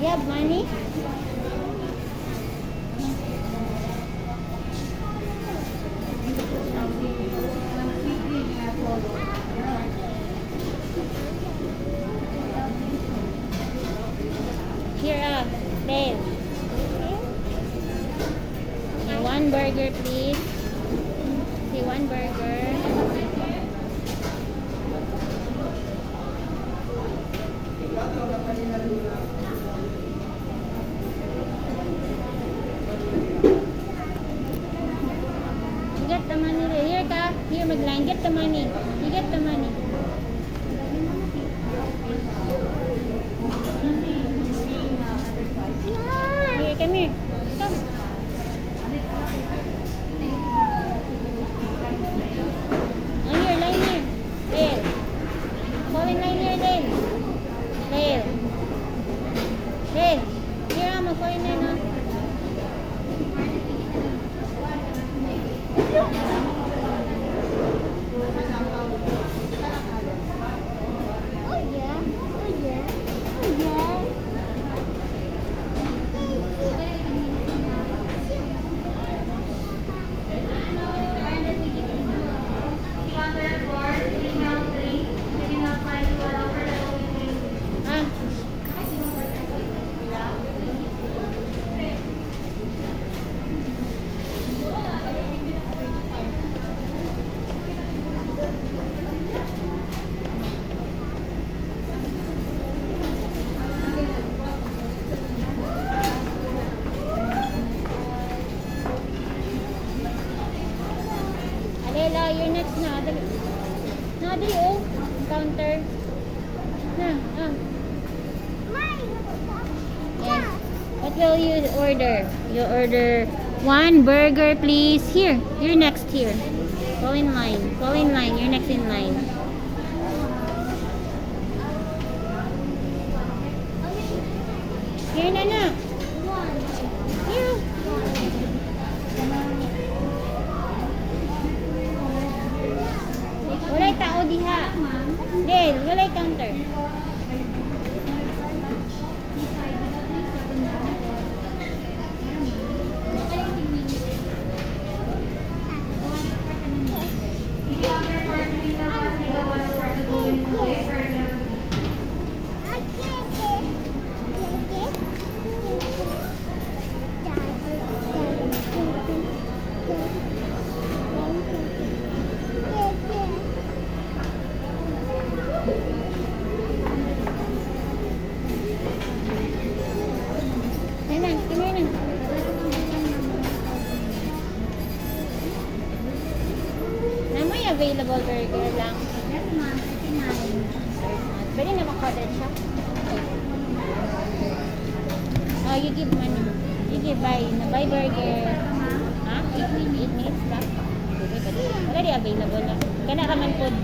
You have money? Here, babe. Okay, one burger, please. Okay, one burger. You get the money there. Here ka. Here, mag-line. Get the money. You get the money. Here, come here. Come. On here, line here. Dale. Fall in line here, Dale. Dale. Dale. Here, mag-fall in line, ha. Lela, you're next na. Dali. Na, dali, oh. Counter. Na, Yes. What will you order? You order one burger, please. Here. You're next here. Go in line. Go in line. You're next in line. Here na. Here. Walay tao diha. Del, walay counter. Available burger lang. Yes, ma'am. 39. Pwede na mag-order siya. Oh, you give money. You give buy burger. Ha? 8 minutes lang. Already available lang. Kana raman food.